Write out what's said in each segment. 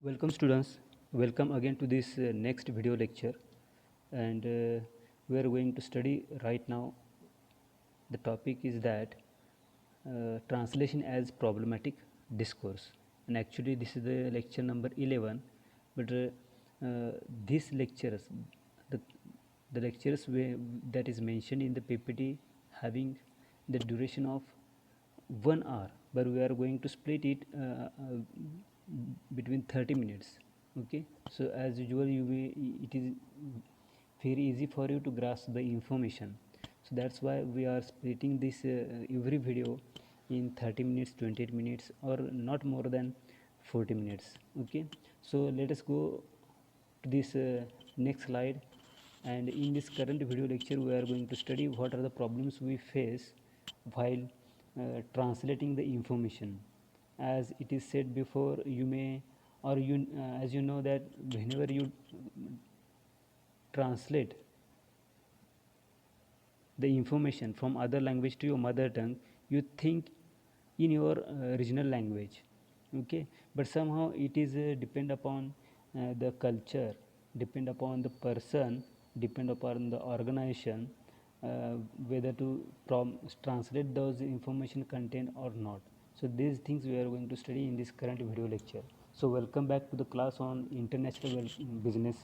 Welcome students, welcome again to this next video lecture, and we are going to study right now. The topic is that translation as problematic discourse, and actually this is the lecture number 11, but these lectures, the, the lectures that is mentioned in the PPT having the duration of 1 hour, but we are going to split it between 30 minutes. Okay, so as usual it is very easy for you to grasp the information, so that's why we are splitting this every video in 30 minutes, 28 minutes, or not more than 40 minutes. Okay, so let us go to this next slide. And in this current video lecture we are going to study what are the problems we face while translating the information. As it is said before, you may or you as you know that whenever you translate the information from other language to your mother tongue, you think in your regional language. Okay, but somehow it is depend upon the culture, depend upon the person, depend upon the organization, whether to translate those information content or not. So these things we are going to study in this current video lecture. So welcome back to the class on international business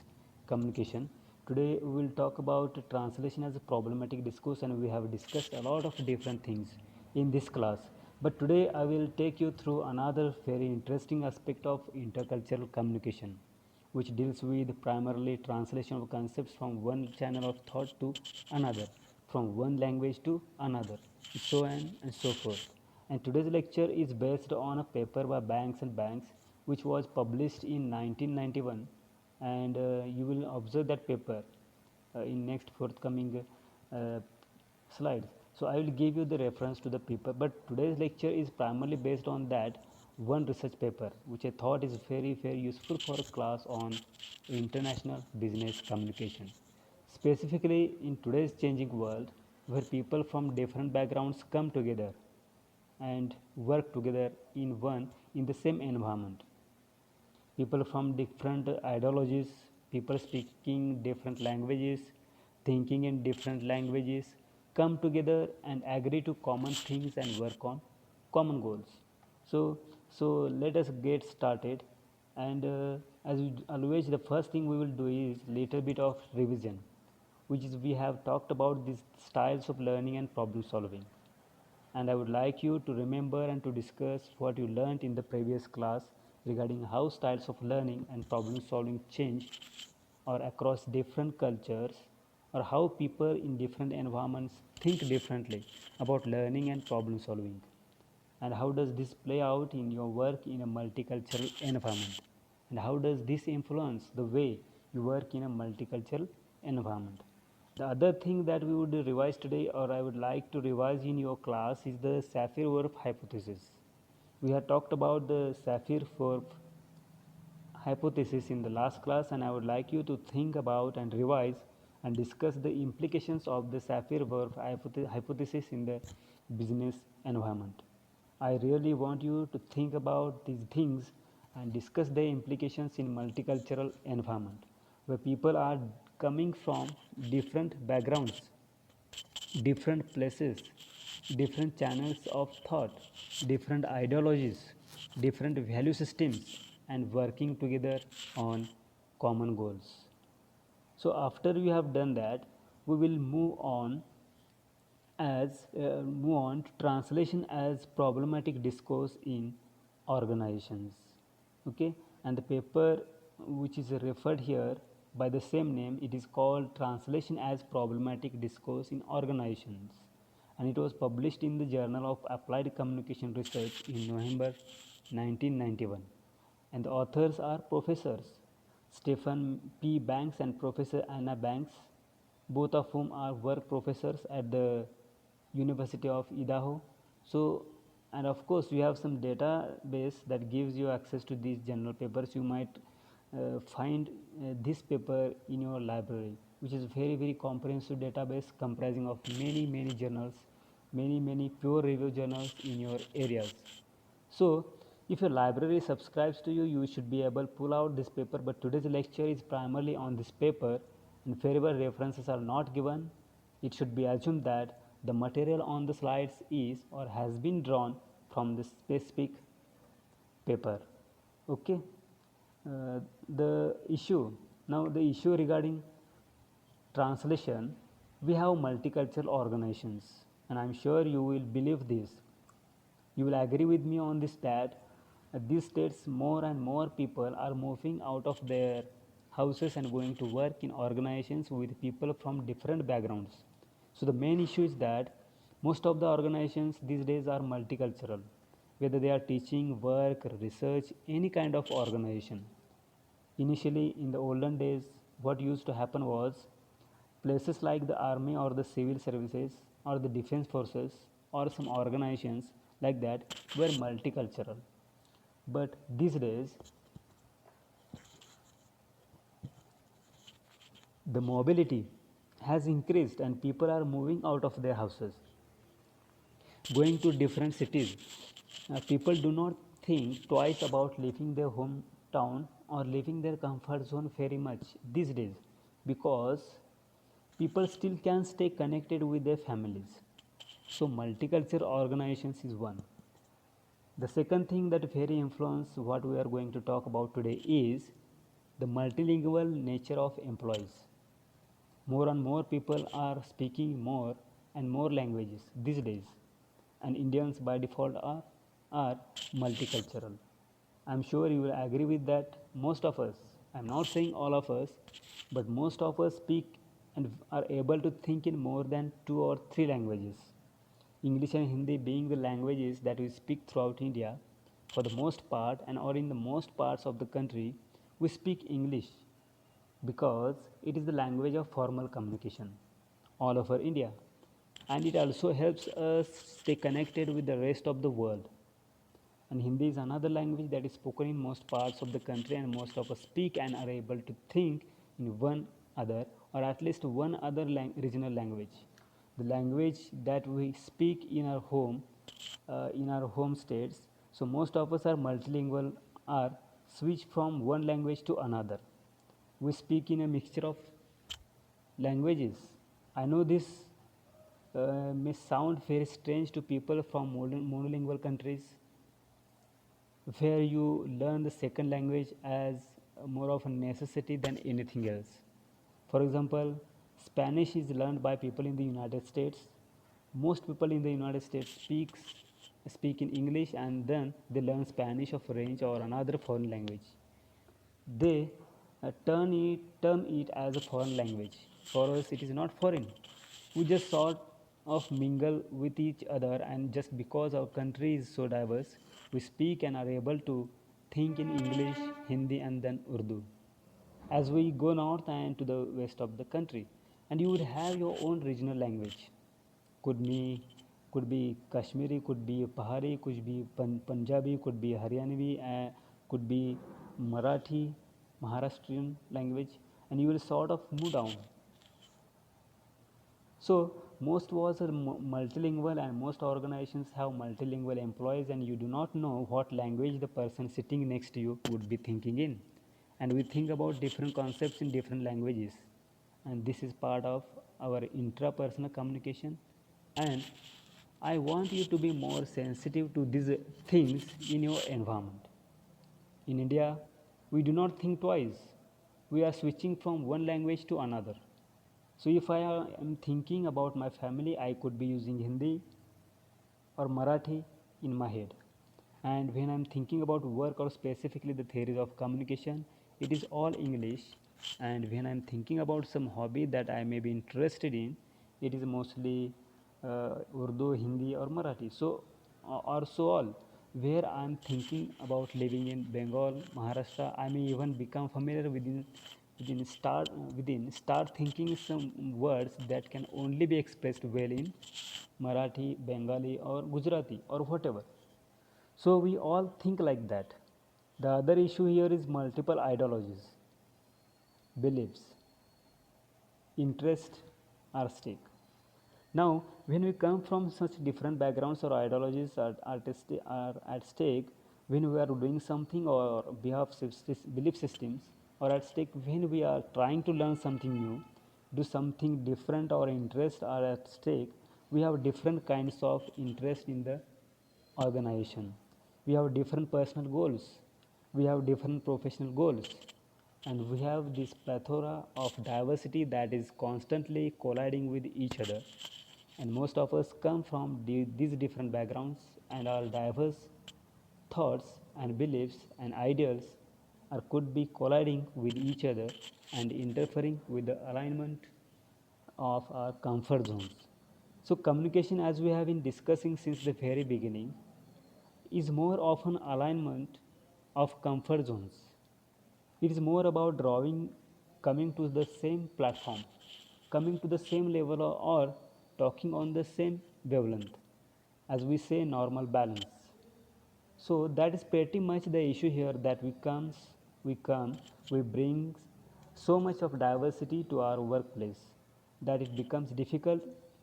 communication. Today we will talk about translation as a problematic discourse, and we have discussed a lot of different things in this class. But today I will take you through another very interesting aspect of intercultural communication, which deals with primarily translation of concepts from one channel of thought to another, from one language to another, so on and so forth. And today's lecture is based on a paper by Banks and Banks, which was published in 1991, and you will observe that paper in next forthcoming uh, slides. So I will give you the reference to the paper, but today's lecture is primarily based on that one research paper, which I thought is very useful for a class on international business communication. Specifically in today's changing world, where people from different backgrounds come together and work together in the same environment. People from different ideologies, people speaking different languages, thinking in different languages, come together and agree to common things and work on common goals. So let us get started. And as always, the first thing we will do is little bit of revision, which is we have talked about these styles of learning and problem solving, and I would like you to remember and to discuss what you learned in the previous class regarding how styles of learning and problem solving change or across different cultures, or how people in different environments think differently about learning and problem solving, and how does this play out in your work in a multicultural environment, and how does this influence the way you work in a multicultural environment. The other thing that we would revise today, or I would like to revise in your class, is the Sapir-Whorf hypothesis. We have talked about the Sapir-Whorf hypothesis in the last class, and I would like you to think about and revise and discuss the implications of the Sapir-Whorf hypothesis in the business environment. I really want you to think about these things and discuss their implications in multicultural environment, where people are coming from different backgrounds, different places, different channels of thought, different ideologies, different value systems, and working together on common goals. So after we have done that, we will move on to translation as problematic discourse in organizations. Okay, and the paper which is referred here by the same name, it is called Translation as Problematic Discourse in Organizations, and it was published in the Journal of Applied Communication Research in November 1991, and the authors are professors Stephen P. Banks and Professor Anna Banks, both of whom are work professors at the University of Idaho. So, and of course we have some database that gives you access to these journal papers. You might find this paper in your library, which is very comprehensive database comprising of many journals, many peer review journals in your areas. So If your library subscribes to you, you should be able to pull out this paper, but today's lecture is primarily on this paper and wherever references are not given, it should be assumed that the material on the slides is or has been drawn from the specific paper. Okay. uh, the issue Now the issue regarding translation, we have multicultural organizations, and I'm sure you will believe this, you will agree with me on this, that these days more and more people are moving out of their houses and going to work in organizations with people from different backgrounds. So the main issue is that most of the organizations these days are multicultural, whether they are teaching, work, research, any kind of organization. Initially, in the olden days, what used to happen was places like the army or the civil services or the defense forces or some organizations like that were multicultural. But these days, the mobility has increased and people are moving out of their houses, going to different cities. People do not think twice about leaving their hometown or leaving their comfort zone very much these days, because people still can stay connected with their families. So multicultural organizations is one. The second thing that very influence what we are going to talk about today is the multilingual nature of employees. More and more people are speaking more and more languages these days, and Indians by default are multicultural. I'm sure you will agree with that. Most of us, I'm not saying all of us, but most of us speak and are able to think in more than two or three languages. English and Hindi being the languages that we speak throughout India, for the most part, and or in the most parts of the country, we speak English because it is the language of formal communication all over India, and it also helps us stay connected with the rest of the world. And Hindi is another language that is spoken in most parts of the country, and most of us speak and are able to think in one other or at least one other regional language. The language that we speak in our home states. So most of us are multilingual, are switch from one language to another. We speak in a mixture of languages. I know this may sound very strange to people from monolingual countries, where you learn the second language as more of a necessity than anything else. For example, Spanish is learned by people in the United States. Most people in the United States speak in English, and then they learn Spanish of French or another foreign language. They term it as a foreign language. For us, it is not foreign. We just sort of mingle with each other, and just because our country is so diverse, we speak and are able to think in English, Hindi, and then Urdu. As we go north and to the west of the country, and you would have your own regional language. Could be could be Kashmiri, could be Pahari, could be Punjabi, could be Haryanvi, could be Marathi, Maharashtrian language, and you will sort of move down. So most was multilingual, and most organizations have multilingual employees, and you do not know what language the person sitting next to you would be thinking in. And we think about different concepts in different languages, and this is part of our intrapersonal communication. And I want you to be more sensitive to these things in your environment. In India, we do not think twice. We are switching from one language to another. So if I am thinking about my family, I could be using Hindi or Marathi in my head. And when I'm thinking about work or specifically the theories of communication, it is all English. And when I'm thinking about some hobby that I may be interested in, it is mostly Urdu, Hindi, or Marathi. So, or so all. Where I'm thinking about living in Bengal, Maharashtra, I may even become familiar within start thinking some words that can only be expressed well in Marathi, Bengali, or Gujarati, or whatever. So we all think like that. The other issue here is multiple ideologies, beliefs, interests are at stake. Now, when we come from such different backgrounds or ideologies are at stake, when we are doing something or we have belief systems or at stake when we are trying to learn something new, do something different or interest are at stake. We have different kinds of interest in the organization. We have different personal goals. We have different professional goals. And we have this plethora of diversity that is constantly colliding with each other. And most of us come from these different backgrounds, and our diverse thoughts and beliefs and ideals are could be colliding with each other and interfering with the alignment of our comfort zones. So, communication, as we have been discussing since the very beginning, is more of an alignment of comfort zones. It is more about drawing, coming to the same platform, coming to the same level, or talking on the same wavelength, as we say, normal balance. So that is pretty much the issue here, that we bring so much of diversity to our workplace that it becomes difficult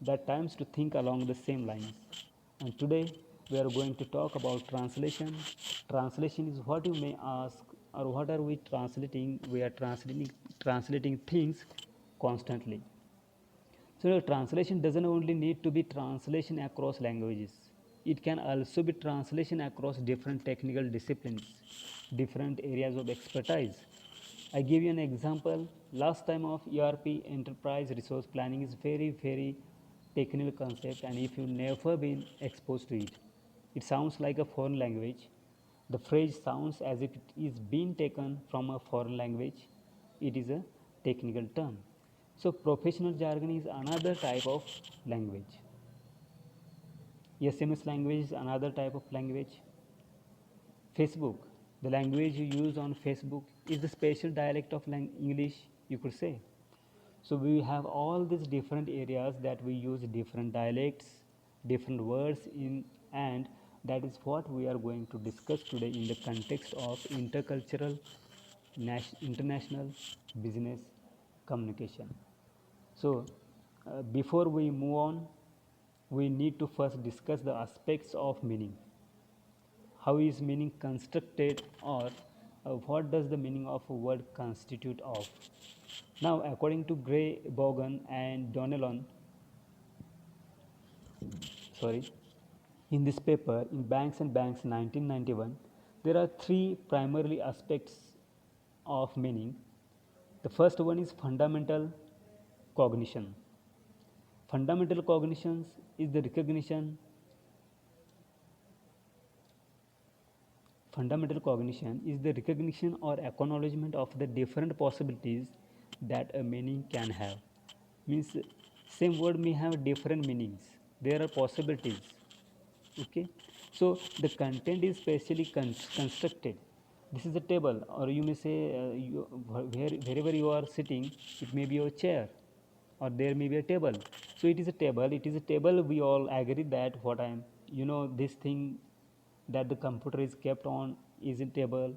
at times to think along the same lines. And today we are going to talk about translation. Translation is what you may ask, or what are we translating? We are translating things constantly. So translation doesn't only need to be translation across languages. It can also be translation across different technical disciplines, different areas of expertise. I give you an example. Last time of ERP, enterprise resource planning, is very technical concept, and if you've never been exposed to it, it sounds like a foreign language. The phrase sounds as if it is being taken from a foreign language. It is a technical term. So professional jargon is another type of language. SMS language is another type of language. Facebook, the language you use on Facebook is the special dialect of English, you could say. So we have all these different areas that we use different dialects, different words in, and that is what we are going to discuss today in the context of intercultural, international business communication. So, before we move on, we need to first discuss the aspects of meaning. How is meaning constructed, or what does the meaning of a word constitute of? Now, according to Gray, Bogan, and Donnellan, sorry, in this paper in Banks and Banks 1991, there are three primary aspects of meaning. The first one is fundamental cognition. Fundamental cognition is the recognition. Fundamental cognition is the recognition or acknowledgement of the different possibilities that a meaning can have. Means same word may have different meanings. There are possibilities. Okay, so the content is specially constructed. This is a table, or you may say, wherever you are sitting, it may be your chair, or there may be a table. So it is a table. It is a table. We all agree that what I am, this thing that the computer is kept on is a table.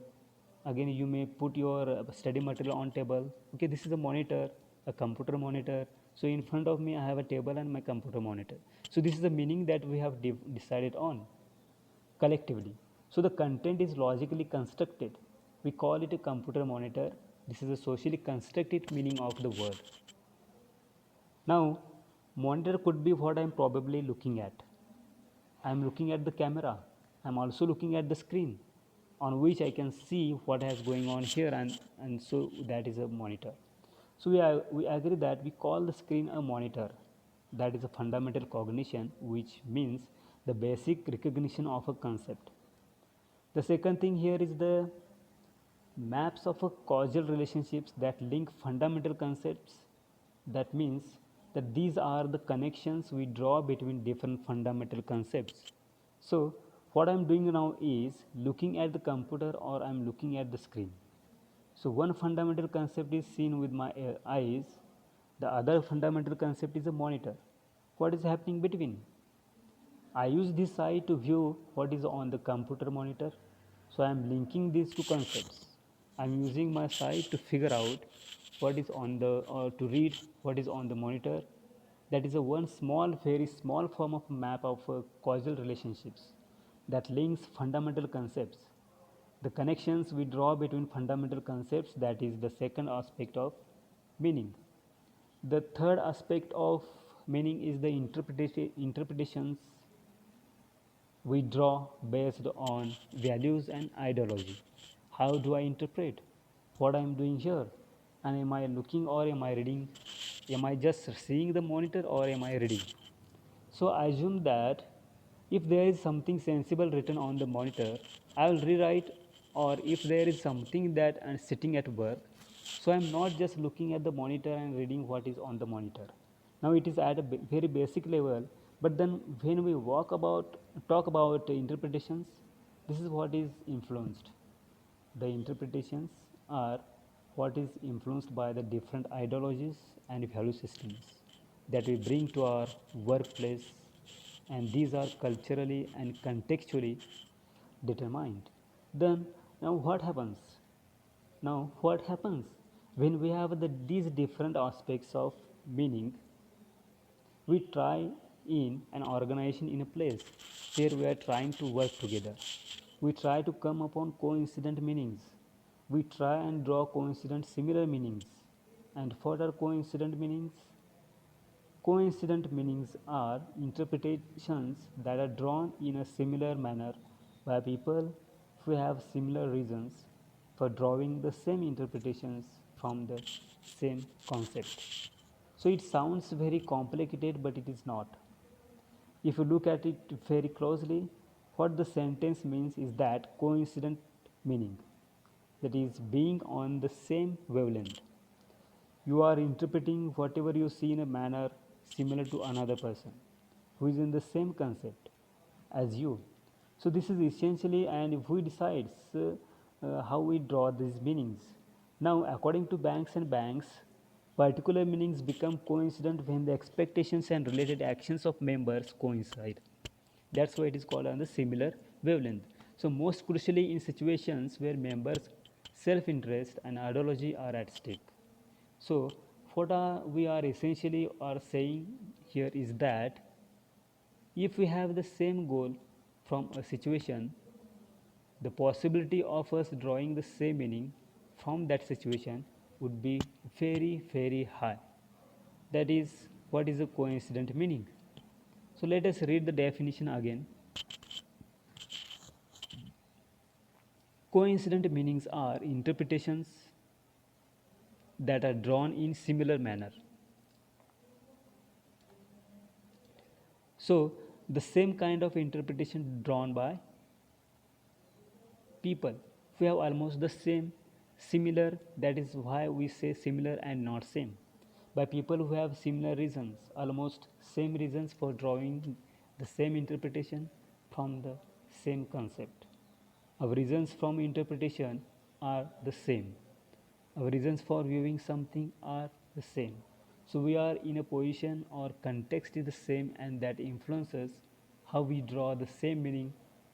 Again, you may put your study material on table. Okay, this is a monitor, a computer monitor. So in front of me I have a table and my computer monitor. So this is the meaning that we have decided on collectively. So the content is logically constructed. We call it a computer monitor. This is a socially constructed meaning of the word. Now, monitor could be what I am probably looking at. I am looking at the camera. I am also looking at the screen on which I can see what is going on here, and so that is a monitor. So we agree that we call the screen a monitor. That is a fundamental cognition, which means the basic recognition of a concept. The second thing here is the maps of a causal relationships that link fundamental concepts. That means that these are the connections we draw between different fundamental concepts. So what I am doing now is looking at the computer, or I am looking at the screen. So one fundamental concept is seen with my eyes, the other fundamental concept is a monitor. What is happening between? I use this eye to view what is on the computer monitor. So I am linking these two concepts. I am using my sight to figure out what is on the, or to read what is on the monitor. That is a one small, very small form of map of causal relationships that links fundamental concepts. The connections we draw between fundamental concepts, that is the second aspect of meaning. The third aspect of meaning is the interpretations we draw based on values and ideology. How do I interpret what I am doing here? And am I looking or am I reading? Am I just seeing the monitor or am I reading? So I assume that if there is something sensible written on the monitor, I will rewrite, or if there is something that I'm sitting at work, so I'm not just looking at the monitor and reading what is on the monitor. Now it is at a very basic level, but then when we talk about interpretations, this is what is influenced. The interpretations are what is influenced by the different ideologies and value systems that we bring to our workplace, and these are culturally and contextually determined. Then, now what happens? Now, what happens when we have these different aspects of meaning? We try in an organization in a place where we are trying to work together. We try to come upon coincident meanings. We try and draw coincident similar meanings. And what are coincident meanings? Coincident meanings are interpretations that are drawn in a similar manner by people who have similar reasons for drawing the same interpretations from the same concept. So it sounds very complicated, but it is not. If you look at it very closely, what the sentence means is that coincident meaning, that is, being on the same wavelength. You are interpreting whatever you see in a manner similar to another person who is in the same concept as you. So this is essentially, and who decides how we draw these meanings. Now, according to banks, particular meanings become coincident when the expectations and related actions of members coincide. That's why it is called on the similar wavelength. So most crucially in situations where members' self-interest and ideology are at stake. So what we are essentially are saying here is that if we have the same goal from a situation, the possibility of us drawing the same meaning from that situation would be very high. That is what is a coincident meaning. So let us read the definition again. Coincident meanings are interpretations that are drawn in similar manner. So the same kind of interpretation drawn by people who have almost the same, similar, that is why we say similar and not same. By people who have similar reasons, almost same reasons for drawing the same interpretation from the same concept. Our reasons from interpretation are the same. Our reasons for viewing something are the same. So we are in a position or context is the same, and that influences how we draw the same meaning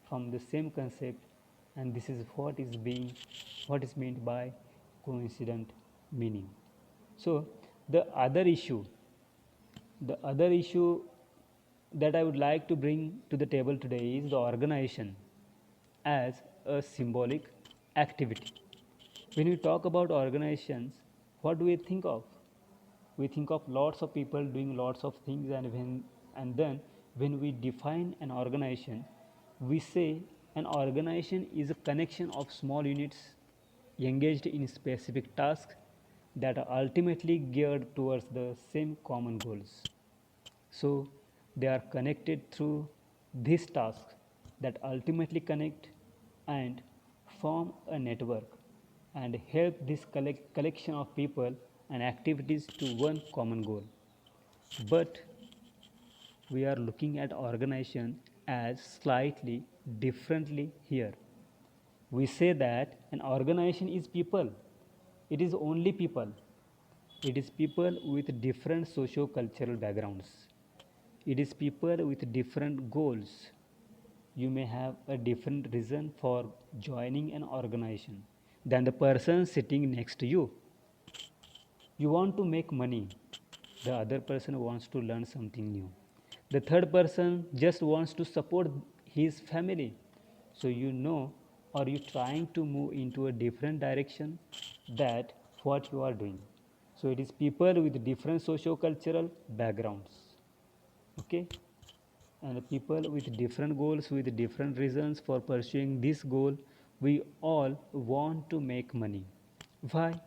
from the same concept, and this is what is meant by coincident meaning. So the other issue that I would like to bring to the table today is the organization as a symbolic activity. When we talk about organizations, what do we think of? We think of lots of people doing lots of things, and then when we define an organization, we say an organization is a connection of small units engaged in specific tasks that are ultimately geared towards the same common goals. So they are connected through these tasks that ultimately connect and form a network and help this collection of people and activities to one common goal. But we are looking at organization as slightly differently here. We say that an organization is people. It is only people. It is people with different socio-cultural backgrounds. It is people with different goals. You may have a different reason for joining an organization than the person sitting next to you. You want to make money, the other person wants to learn something new. The third person just wants to support his family. So you know or you trying to move into a different direction that what you are doing. So it is people with different socio-cultural backgrounds, okay, and people with different goals, with different reasons for pursuing this goal. We all want to make money. Why?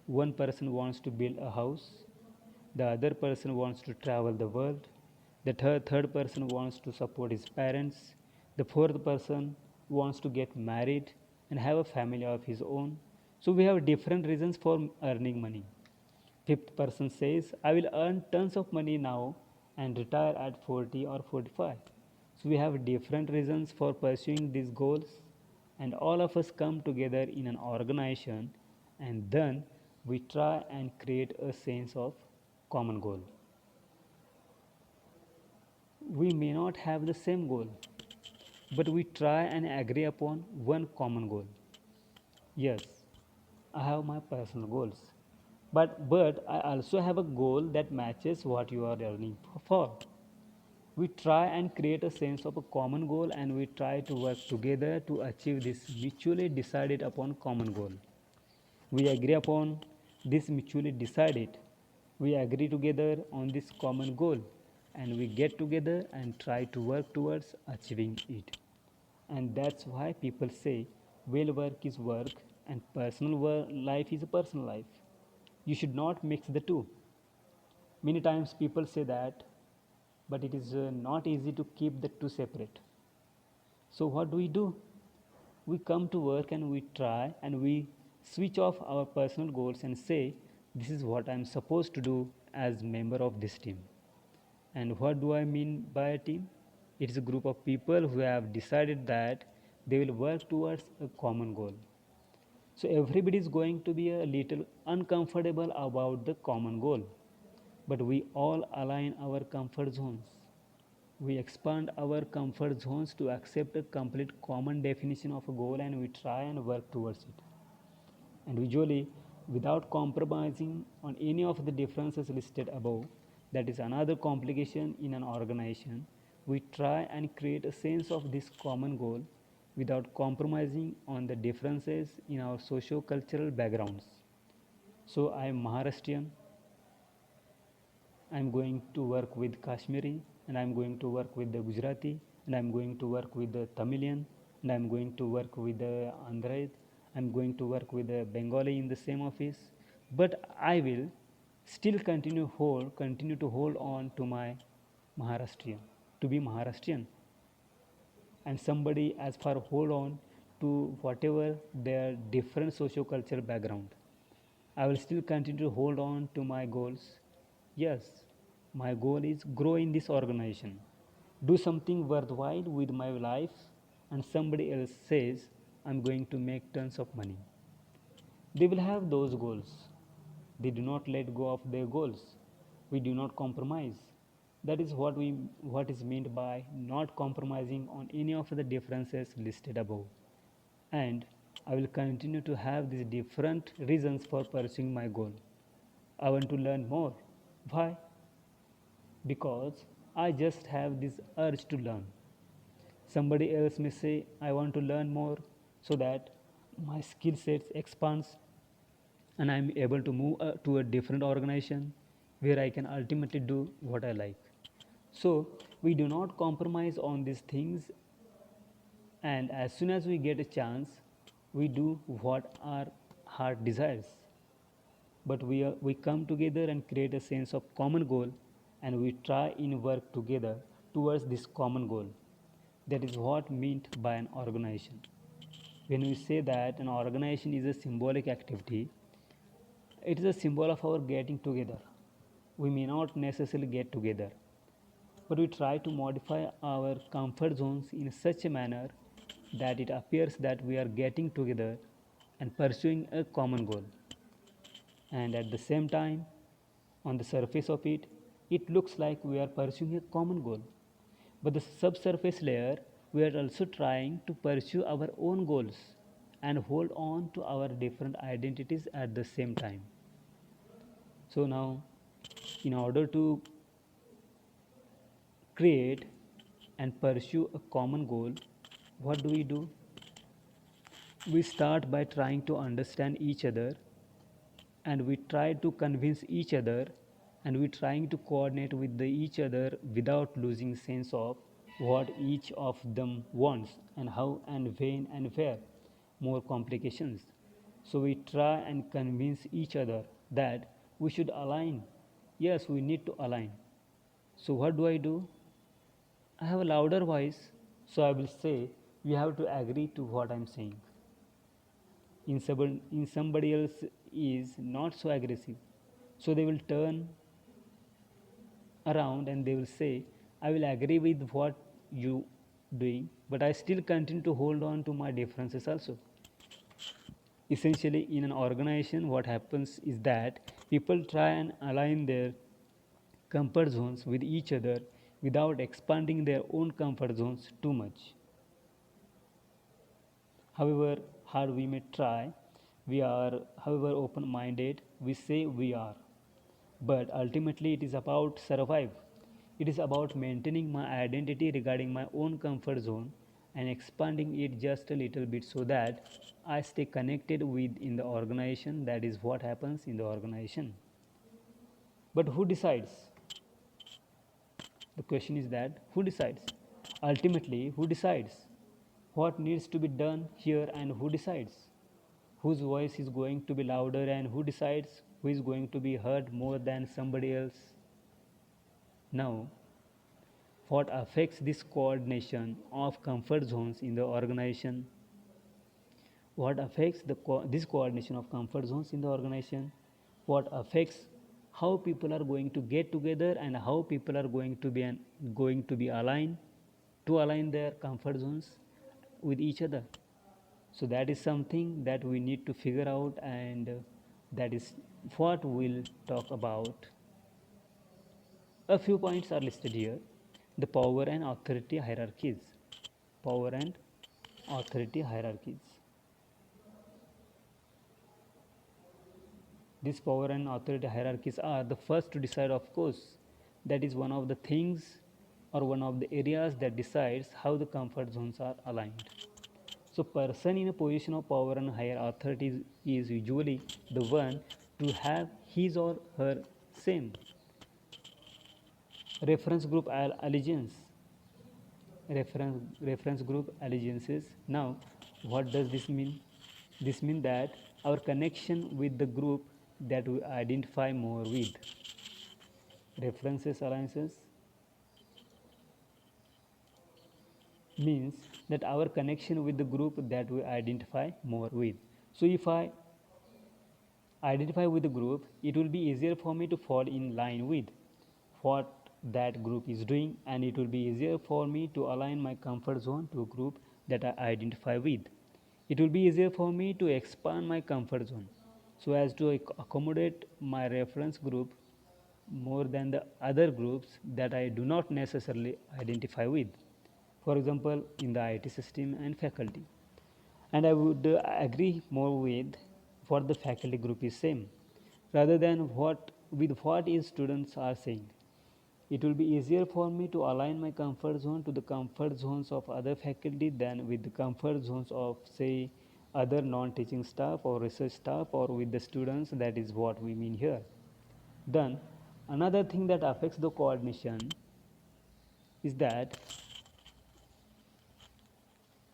One person wants to build a house, the other person wants to travel the world, the third person wants to support his parents, the fourth person wants to get married and have a family of his own. So we have different reasons for earning money. Fifth person says, I will earn tons of money now and retire at 40 or 45. So we have different reasons for pursuing these goals, and all of us come together in an organization, and then we try and create a sense of common goal. We may not have the same goal, but we try and agree upon one common goal. Yes, I have my personal goals, but I also have a goal that matches what you are earning for. We try and create a sense of a common goal, and we try to work together to achieve this mutually decided upon common goal. We agree upon this mutually decided. We agree together on this common goal, and we get together and try to work towards achieving it. And that's why people say, well, work is work and personal life is a personal life. You should not mix the two. Many times people say that, but it is not easy to keep the two separate. So, what do? We come to work and we try and we switch off our personal goals and say, this is what I'm supposed to do as member of this team. And what do I mean by a team? It is a group of people who have decided that they will work towards a common goal. So everybody is going to be a little uncomfortable about the common goal, but we all align our comfort zones. We expand our comfort zones to accept a complete common definition of a goal, and we try and work towards it. And usually, without compromising on any of the differences listed above, that is another complication in an organization. We try and create a sense of this common goal without compromising on the differences in our socio-cultural backgrounds. So I am Maharashtrian, I am going to work with Kashmiri, and I am going to work with the Gujarati, and I am going to work with the Tamilian, and I am going to work with the Andhra. I am going to work with the Bengali in the same office. But I will still continue to hold on to my Maharashtrian, to be Maharashtrian, and somebody as far hold on to whatever their different socio-cultural background. I will still continue to hold on to my goals. Yes, my goal is grow in this organization, do something worthwhile with my life, and somebody else says I'm going to make tons of money. They will have those goals. They do not let go of their goals. We do not compromise. That is what is meant by not compromising on any of the differences listed above. And I will continue to have these different reasons for pursuing my goal. I want to learn more. Why? Because I just have this urge to learn. Somebody else may say, I want to learn more so that my skill sets expands and I am able to move to a different organization where I can ultimately do what I like. So we do not compromise on these things, and as soon as we get a chance, we do what our heart desires. But we come together and create a sense of common goal, and we try and work together towards this common goal. That is what meant by an organization. When we say that an organization is a symbolic activity, it is a symbol of our getting together. We may not necessarily get together, but we try to modify our comfort zones in such a manner that it appears that we are getting together and pursuing a common goal. And at the same time, on the surface of it, it looks like we are pursuing a common goal. But the subsurface layer, we are also trying to pursue our own goals and hold on to our different identities at the same time. So now, in order to create and pursue a common goal, what do? We start by trying to understand each other, and we try to convince each other, and we trying to coordinate with each other without losing sense of what each of them wants and how and when and where. More complications. So we try and convince each other that we should align. Yes, we need to align. So what do? I have a louder voice, so I will say we have to agree to what I'm saying. In somebody else is not so aggressive, so they will turn around and they will say, I will agree with what you doing, but I still continue to hold on to my differences also. Essentially, in an organization, what happens is that people try and align their comfort zones with each other without expanding their own comfort zones too much. However hard we may try, we are, however open minded we say we are, but ultimately it is about survive. It is about maintaining my identity regarding my own comfort zone and expanding it just a little bit so that I stay connected with in the organization. That is what happens in the organization. But who decides? The question is that who decides? Ultimately, who decides what needs to be done here, and who decides whose voice is going to be louder, and who decides who is going to be heard more than somebody else? Now, what affects this coordination of comfort zones in the organization? What affects this coordination of comfort zones in the organization? What affects how people are going to get together and how people are going to be aligned to align their comfort zones with each other? So that is something that we need to figure out, and that is what we'll talk about. A few points are listed here. The power and authority hierarchies. Power and authority hierarchies. These power and authority hierarchies are the first to decide, of course. That is one of the things or one of the areas that decides how the comfort zones are aligned. So person in a position of power and higher authority is usually the one to have his or her same reference group allegiance. Reference group allegiances. Now, what does this mean? This means that our connection with the group that we identify more with. References alliances means that our connection with the group that we identify more with. So if I identify with the group, it will be easier for me to fall in line with what that group is doing, and it will be easier for me to align my comfort zone to a group that I identify with. It will be easier for me to expand my comfort zone so as to accommodate my reference group more than the other groups that I do not necessarily identify with. For example, in the IT system and faculty. And I would agree more with what the faculty group is saying rather than what is students are saying. It will be easier for me to align my comfort zone to the comfort zones of other faculty than with the comfort zones of, say, other non-teaching staff or research staff or with the students. That is what we mean here. Then another thing that affects the coordination is that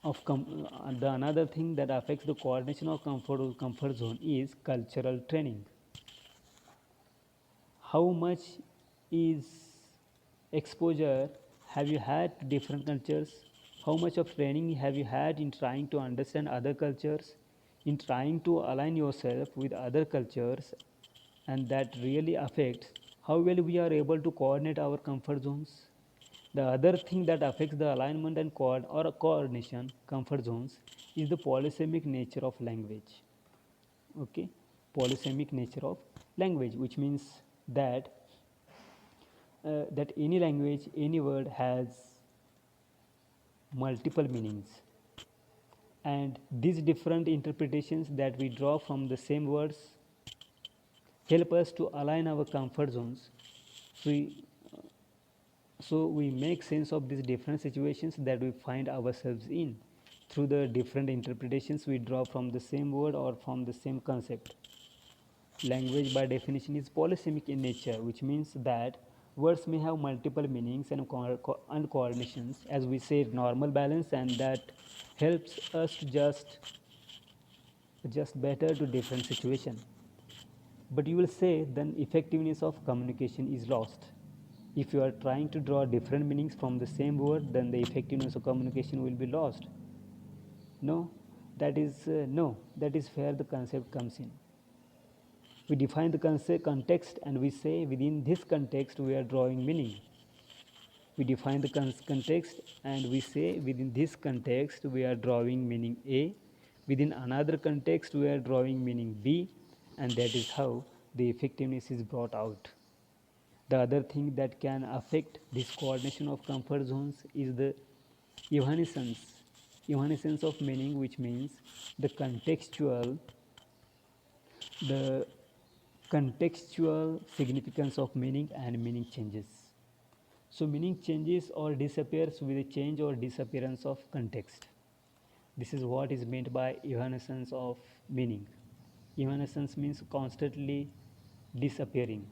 the another thing that affects the coordination of comfort zone is cultural training. How much is exposure have you had to different cultures? How much of training have you had in trying to understand other cultures, in trying to align yourself with other cultures? And that really affects how well we are able to coordinate our comfort zones. The other thing that affects the alignment and coordination comfort zones is the polysemic nature of language. Okay, polysemic nature of language, which means that that any language, any word has multiple meanings, and these different interpretations that we draw from the same words help us to align our comfort zones. So we make sense of these different situations that we find ourselves in. through the different interpretations we draw from the same word or from the same concept. Language by definition is polysemic in nature, which means that words may have multiple meanings and coordinations, as we say, normal balance, and that helps us to just adjust better to different situation. But you will say then effectiveness of communication is lost. If you are trying to draw different meanings from the same word, then the effectiveness of communication will be lost. No, that is where the concept comes in. We define the context and we say within this context we are drawing meaning. We define the context and we say within this context we are drawing meaning A, within another context we are drawing meaning B, and that is how the effectiveness is brought out. The other thing that can affect this coordination of comfort zones is the evanescence of meaning, which means the the contextual significance of meaning and meaning changes. So meaning changes or disappears with the change or disappearance of context. This is what is meant by evanescence of meaning. Evanescence means constantly disappearing.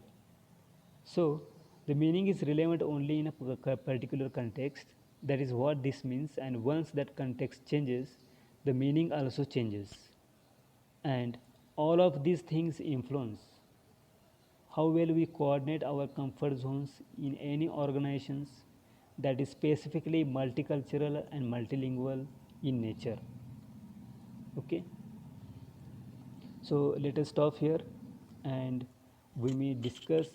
So the meaning is relevant only in a particular context. That is what this means, and once that context changes, the meaning also changes. And all of these things influence how well we coordinate our comfort zones in any organizations that is specifically multicultural and multilingual in nature. Okay, so let us stop here and we may discuss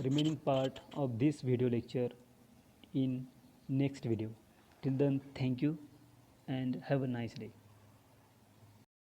remaining part of this video lecture in next video. Till then, thank you and have a nice day.